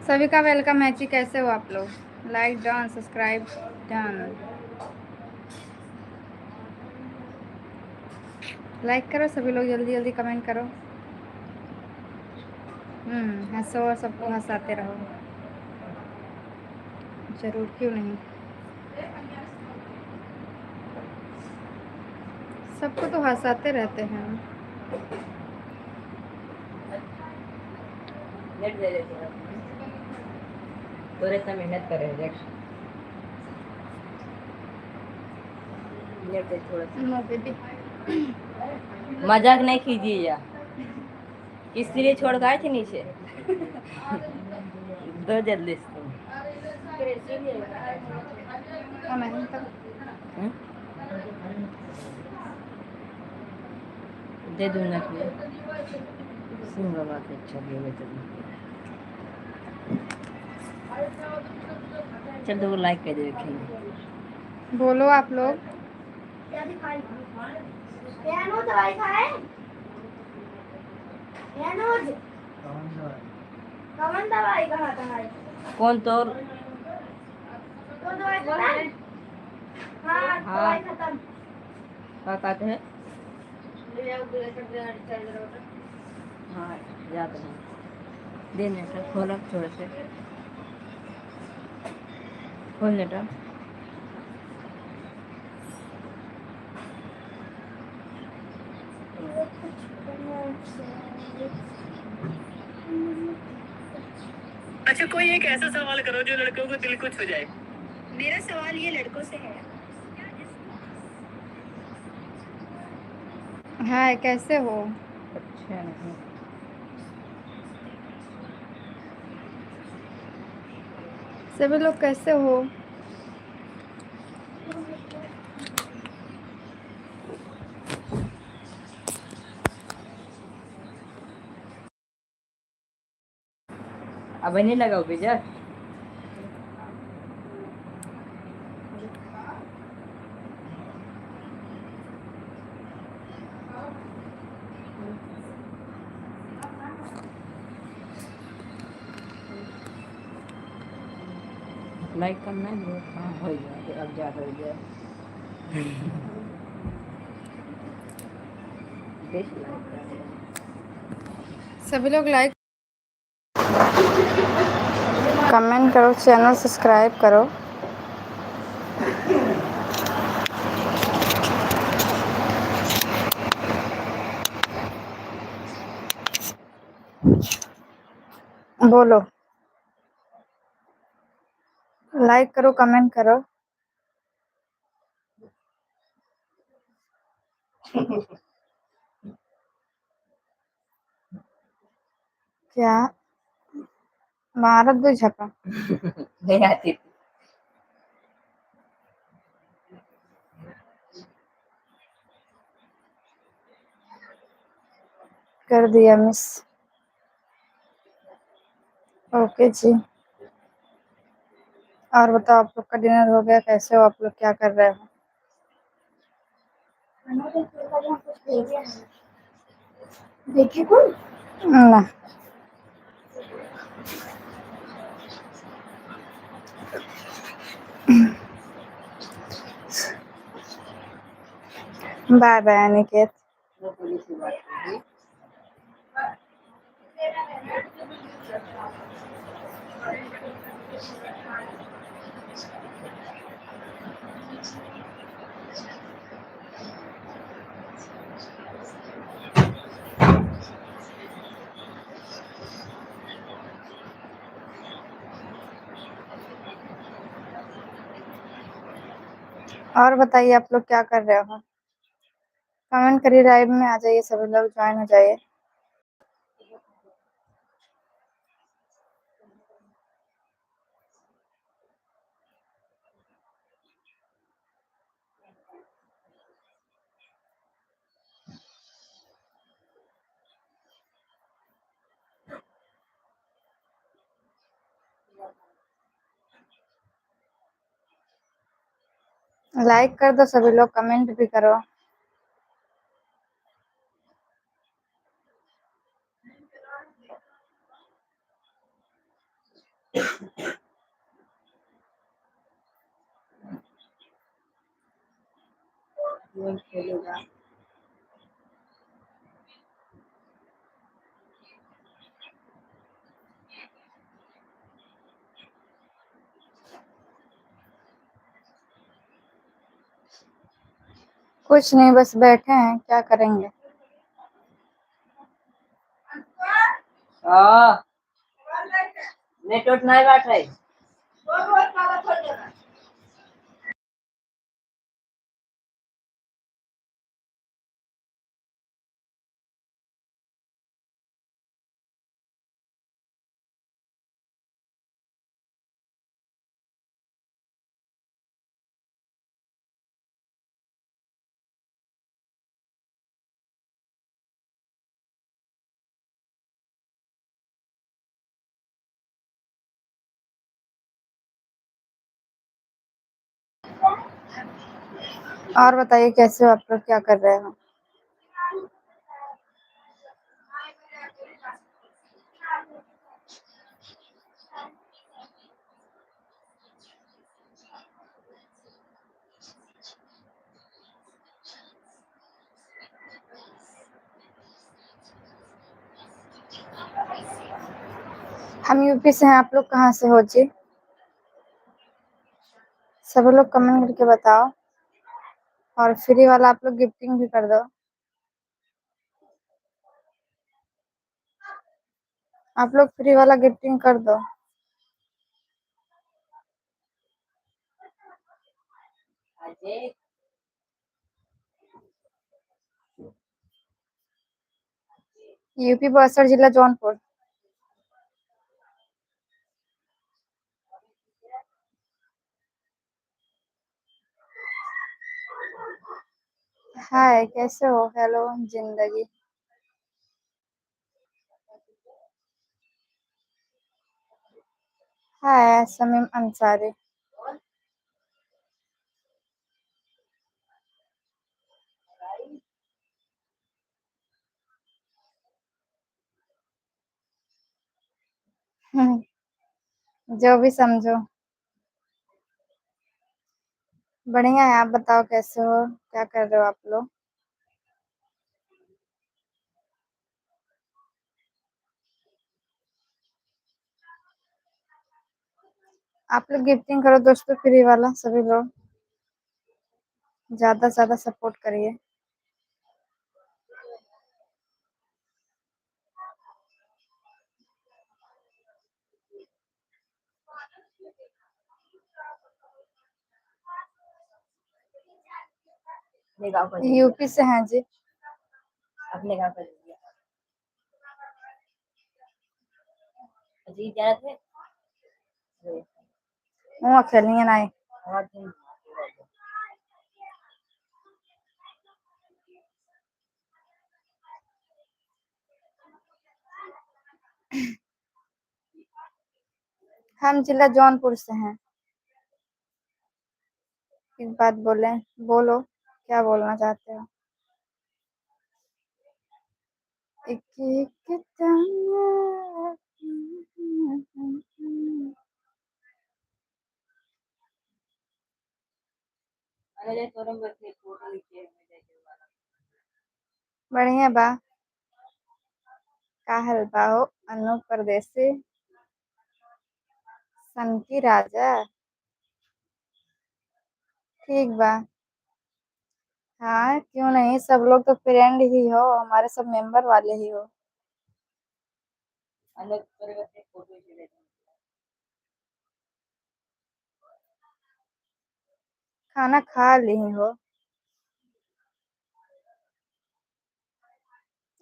सभी का वेलकम है जी। कैसे हो आप लोग? Like done, subscribe done. Like करो सभी लोग, जल्दी जल्दी कमेंट करो। हंसो और सबको हंसाते रहो। जरूर, क्यों नहीं। सबको तो हंसाते रहते हैं। नेट दे देते हैं तो इतना मेहनत कर रहे हैं। नेट दे थोड़ा सा। नो बेबी, मजाक नहीं कीजिए। किसके लिए छोड़ गए थे नीचे? दो जल्दी से नहीं तब दे दूंगा फिर सिंह बाबा के चलिए चल दो लाइक कर देखेंगे। बोलो आप लोग। दवाई खाए कौन दवाई कहा था? कौन तो दवाई खत्म? हाँ दवाई खत्म। क्या कहते हैं? हाँ याद है। देने का खोला थोड़े से खोल नेटा। अच्छा, कोई एक ऐसा सवाल करो जो लड़कों को दिल को छू जाए। मेरा सवाल ये लड़कों से है। हाय, कैसे हो? अच्छा नहीं सभी लोग कैसे हो? अब नहीं लगाओ बेजा। लाइक करना है बहुत। हाँ हो जाए अब ज़्यादा हो जाए। सभी लोग लाइक कमेंट करो, चैनल सब्सक्राइब करो। बोलो, लाइक करो, कमेंट करो। क्या भारत भी छपा? नहीं आती। कर दिया मिस। ओके जी। और बताओ, आप लोग का डिनर हो गया? कैसे हो आप लोग? क्या कर रहे हो? देखे कौन? ना, बाय बाय अनिकेत। वो पुलिस की बात होगी। और बताइए, आप लोग क्या कर रहे हो? कमेंट करिए, लाइव में आ जाइए, सभी लोग ज्वाइन हो जाइए। लाइक कर दो सभी लोग, कमेंट भी करो। गेम खेलेगा। कुछ नहीं, बस बैठे हैं, क्या करेंगे। हाँ नेटवर्क नहीं बात है। और बताइए कैसे हो आप लोग, क्या कर रहे हो। हम यूपी से हैं, आप लोग कहाँ से हो जी। सब लोग कमेंट करके बताओ, और फ्री वाला आप लोग गिफ्टिंग भी कर दो। आप लोग फ्री वाला गिफ्टिंग कर दो। अजय यूपी बक्सर जिला जौनपुर। हाय, कैसे हो। हेलो जिंदगी। हाय समीम अंसारी। जो भी समझो। बढ़िया है, आप बताओ कैसे हो, क्या कर रहे हो आप लोग। आप लोग गिफ्टिंग करो दोस्तों, फ्री वाला सभी लोग ज्यादा से ज्यादा सपोर्ट करिए। अपने गाँव का यूपी से हैं जी। अपने गाँव का अजीत जा रहे थे। वो खेलिए ना। और तुम हम जिला जौनपुर से हैं। एक बात बोले, बोलो क्या बोलना चाहते हो। एक एक तारा। अरे तोरम बच्चे फोटो खींचे बढ़िया बा। काहल बा हो अनु परदेसी। सन की राजा। ठीक बा। हाँ क्यों नहीं, सब लोग तो फ्रेंड ही हो, हमारे सब मेंबर वाले ही हो। अलग तोरे बच्चे फोटो खींचे खाना खा ली हो।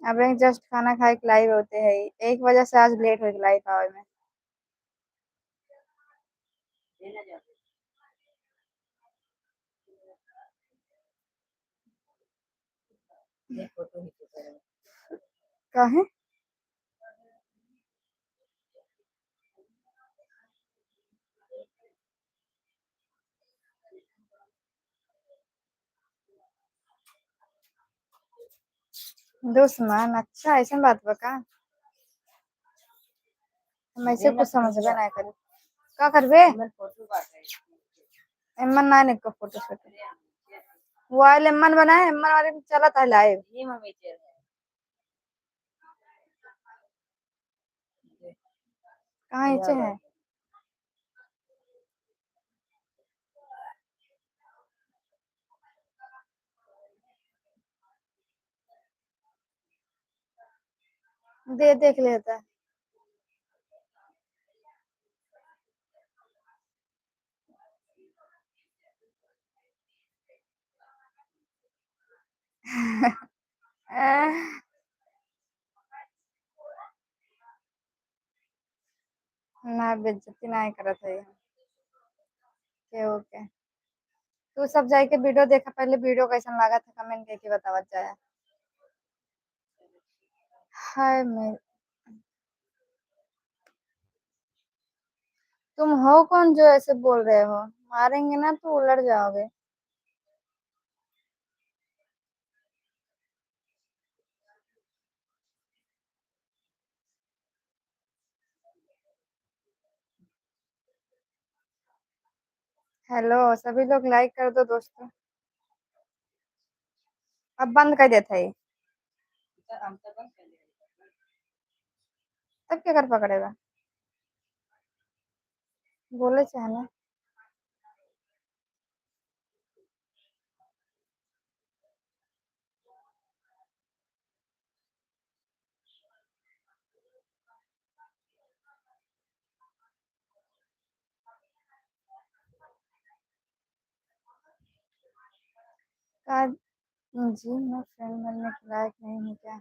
अब एक जस्ट खाना खाए के लाइव होते हैं, एक वजह से आज लेट हो गई लाइव आवे में। लेना जा ये फोटो खींचे काहे। दुश्मन, अच्छा ऐसा बात बा का। हम ऐसे कुछ समझबे नहीं करे का करबे फोटो काटे एमन ना निक फोटो शूट वो आइल एमन बनाए एमन वाले चलत है लाइव ये मम्मी चेयर कहाँ नीचे है दे देख लेता ना बेइज्जती नहीं करत है के ओके तू सब जाके वीडियो देखा पहले वीडियो कैसन लगा था कमेंट करके बतावत जाए हाय मैं तुम हो कौन जो ऐसे बोल रहे हो मारेंगे ना तो उलट जाओगे हेलो सभी लोग लाइक कर दो दोस्तों अब बंद कर देता है तब क्या कर पकड़ेगा बोले चाहे ना का जी मैं फ्रेंड बनने के लायक नहीं हूँ क्या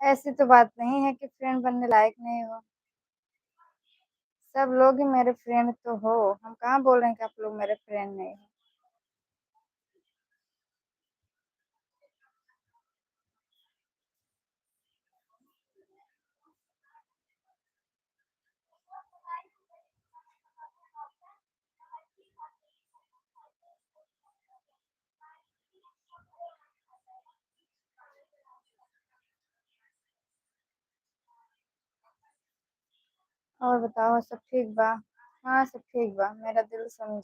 ऐसी तो बात नहीं है कि फ्रेंड बनने लायक नहीं हो सब लोग ही मेरे फ्रेंड तो हो हम कहाँ बोल रहे हैं कि आप लोग मेरे फ्रेंड नहीं हो और बताओ सब ठीक बा हाँ सब ठीक बा मेरा दिल समझ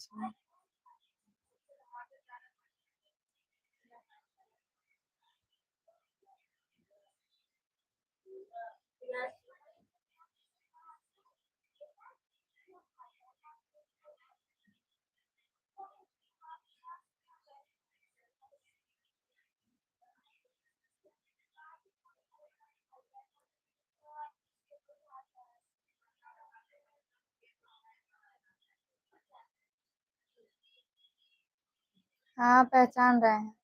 हाँ पहचान रहे हैं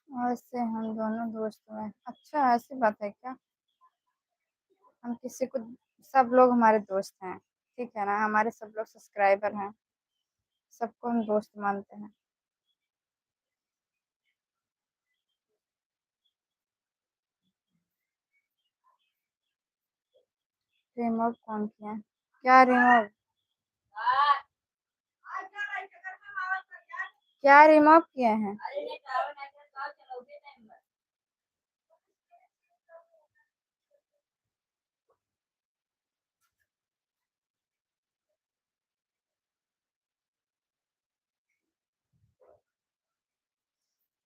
और इससे हम दोनों दोस्त हैं अच्छा ऐसी बात है क्या हम किसी को सब लोग हमारे दोस्त हैं ठीक है ना हमारे सब लोग सब्सक्राइबर हैं सबको हम दोस्त मानते हैं रिमूव कौन किया क्या रिमूव क्या रिमूव किए हैं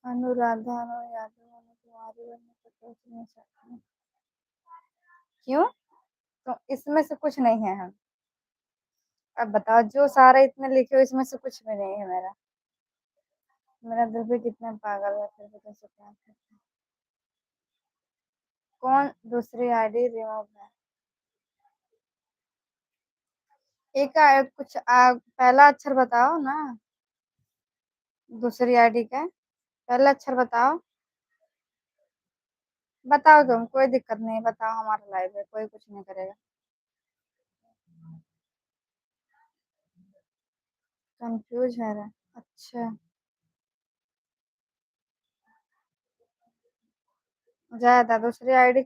अनुराधा नो यादव ने तुम्हारी वजह से सोच नहीं सकती क्यों तो इसमें से कुछ नहीं है हम अब बताओ जो सारे इतने लिखे हो इसमें से कुछ भी नहीं है मेरा मेरा दिल भी कितना पागल है फिर भी तुमसे प्यार करता है कौन दूसरी आईडी रिमूव है एक कुछ पहला अक्षर बताओ ना दूसरी आईडी का पहला अक्षर बताओ बताओ तुम कोई दिक्कत नहीं बताओ हमारा लाइव है कोई कुछ नहीं करेगा कंफ्यूज है रे अच्छा ज्यादा दूसरी आईडी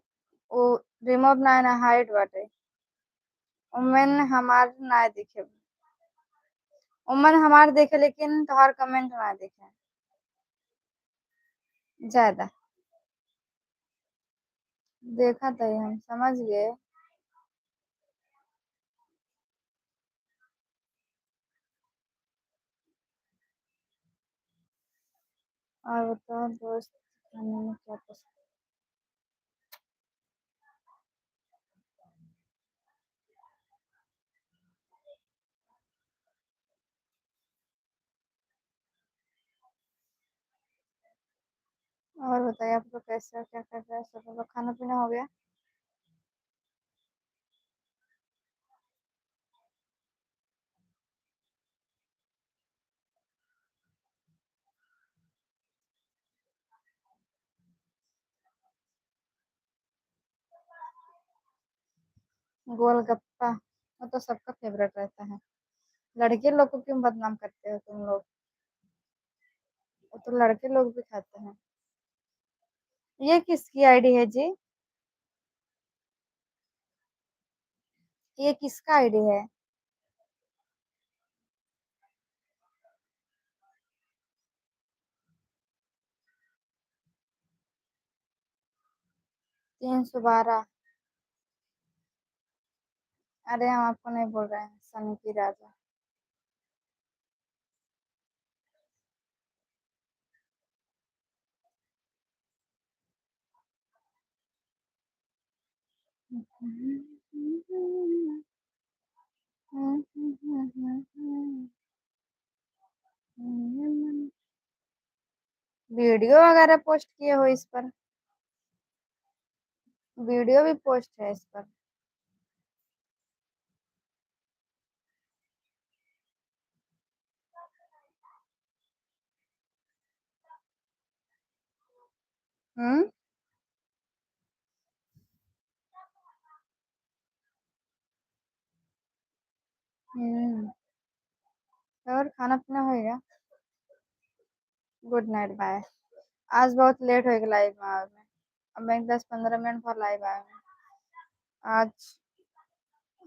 वो रिमूव ना ना हाइड बाटे उमें हमार ना दिखे उमन हमार देखे लेकिन तोहार कमेंट ना देखे ज्यादा। देखा तो हम समझ गए। और बताओ दोस्त, खाने में क्या पसंद? और बताइए आप लोग कैसे, क्या कर रहे हैं, सब लोग खाना पीना हो गया? गोलगप्पा, वो तो सबका फेवरेट रहता है। लड़के लोग को क्यों बदनाम करते हो तुम लोग? वो तो लड़के लोग भी खाते हैं। ये किसकी आईडी है जी? ये किसका आईडी है? तीन सौ बारह। अरे हम आपको नहीं बोल रहे हैं, सनी की राजा। वीडियो वगैरह पोस्ट किए हो इस पर? वीडियो भी पोस्ट है इस पर? हम्म। हम्म। और खाना पीना हो गया? Good night, bye. आज बहुत लेट हो गया लाइव में आवे में। अब मैं 10-15 मिनट पर लाइव आया हूँ। आज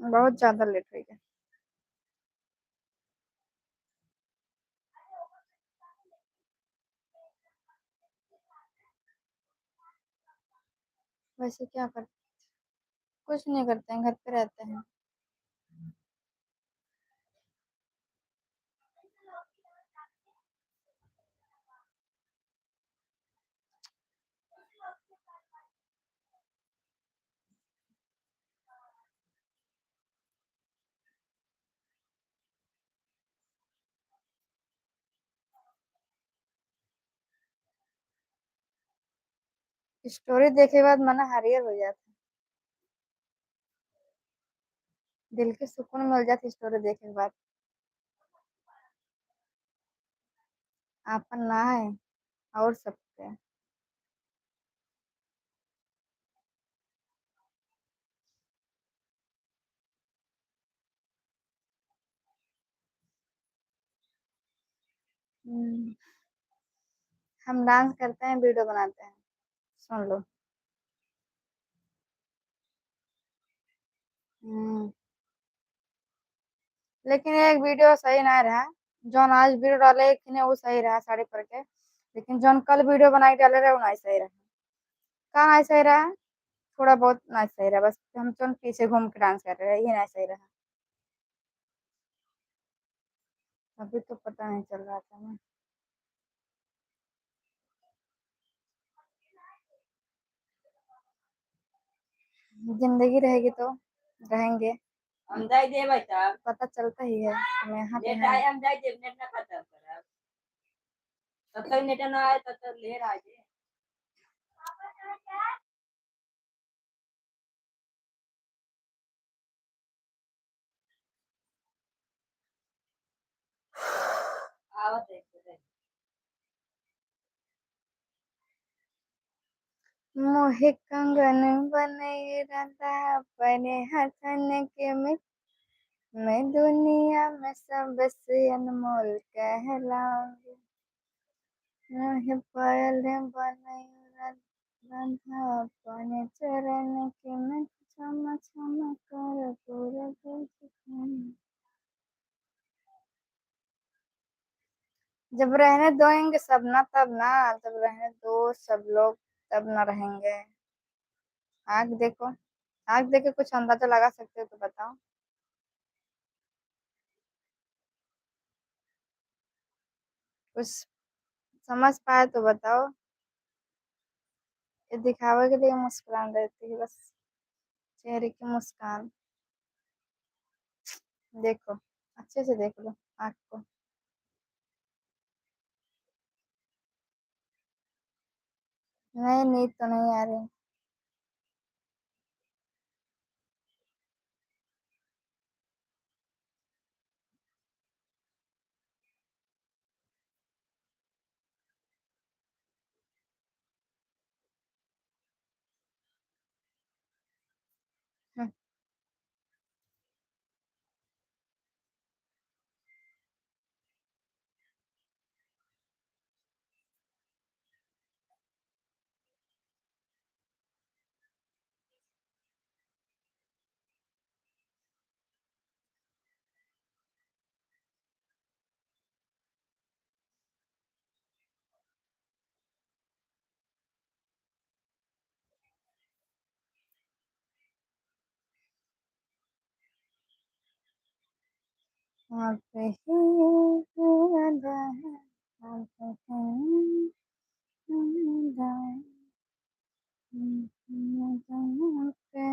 बहुत ज्यादा लेट हो गया। वैसे क्या कर, कुछ नहीं करते हैं, घर पे रहते हैं। स्टोरी देखे के बाद मन हरियर हो जाता है, दिल की सुकून मिल जाती स्टोरी देखे के बाद। आपन ना है और सबके। हम्म, हम डांस करते हैं, वीडियो बनाते हैं, सुन लो। हम्म। लेकिन एक वीडियो सही ना रहा। जौन आज वीडियो डाले कि नहीं वो सही रहा साड़ी पहन के, लेकिन जौन कल वीडियो बना के डाले रहे वो नहीं सही रहा। कहाँ नहीं सही रहा? थोड़ा बहुत नहीं सही रहा, बस हम जौन पीछे घूम के डांस कर रहे हैं ये नहीं सही रहा। अभी तो पता नहीं चल रहा था ना। जिंदगी रहेगी तो रहेंगे। हम जाई दे भाई साहब। पता चलता ही है कि मैं यहाँ पे नेट हैं। आए हम जाई दे, नेट ना खत्म कर। तब तक नेट ना आए तब तक ले रहा है। आवत है। मोहे कंगन बनई राधा अपने हथन के में। मैं दुनिया में सबसे अनमोल कहलाऊंगी। मोहे पायल बनई राधा अपने चरण के में। क्षमा क्षमा कर पूरा दिल से जब रहने दोगे सब ना तब ना, जब रहने दो सब लोग तब ना रहेंगे। आँख देखो, आँख देख के कुछ अंदाजा लगा सकते हो तो बताओ। कुछ समझ पाए तो बताओ। ये दिखावे के लिए मुस्कुरान रहती है बस, चेहरे की मुस्कान। देखो, अच्छे से देख लो आँख को। नहीं, नींद तो नहीं आ रही। हम्म, आप ही अदा है, आप ही अदा है, पे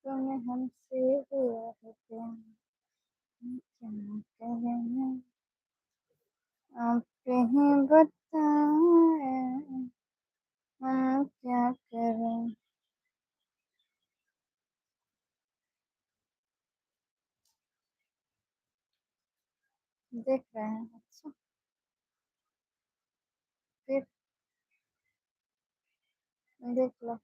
तुम्हें हमसे हुआ है प्यार, क्या करें आप ही बताएं, हम क्या करें। देख रहे हैं, अच्छा फिर देख लो।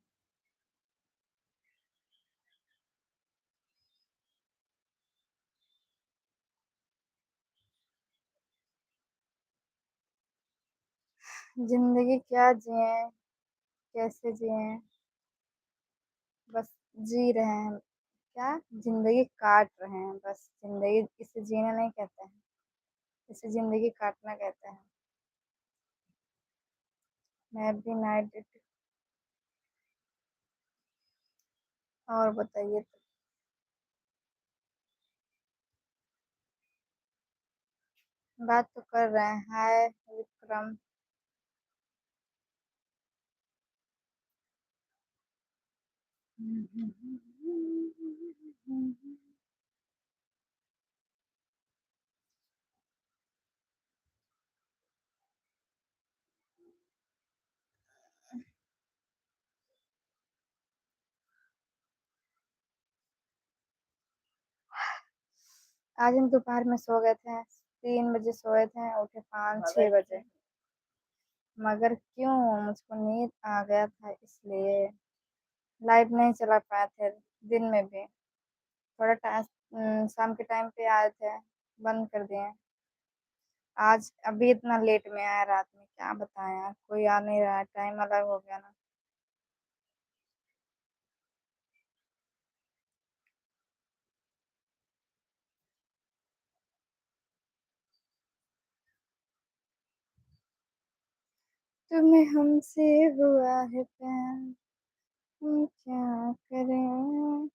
जिंदगी क्या जिए, कैसे जिए, बस जी रहे हैं। क्या, जिंदगी काट रहे हैं बस, जिंदगी इसे जीना नहीं कहते हैं, इसे जिंदगी काटना कहते हैं। मैं भी नाइट ड्यूटी। और बताइए तो। बात तो कर रहे हैं, हाय विक्रम। आज हम दोपहर में सो गए थे, 3 बजे सोए थे, उठे 5-6 बजे। मगर क्यों, मुझको नींद आ गया था इसलिए। लाइट नहीं चला पाए थे दिन में भी। थोड़ा टाइम शाम के टाइम पे आए थे, बंद कर दिए। आज अभी इतना लेट में आया रात में, क्या बताएं यार, कोई आ नहीं रहा है, टाइम अलग हो गया ना। तुम्हें हमसे हुआ है प्यार, हम क्या करें।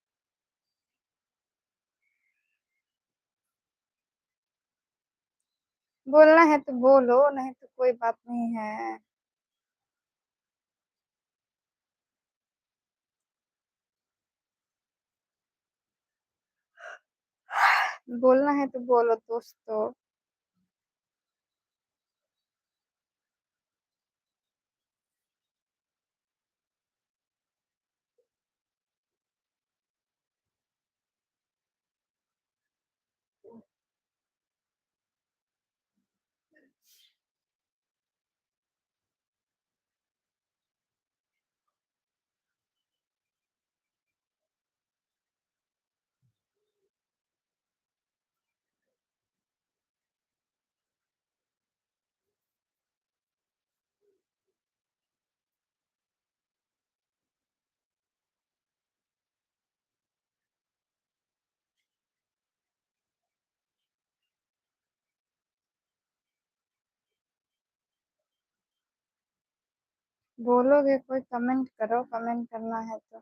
बोलना है तो बोलो, नहीं तो कोई बात नहीं है। बोलना है तो बोलो दोस्तों। बोलोगे कोई कमेंट करो, कमेंट करना है तो।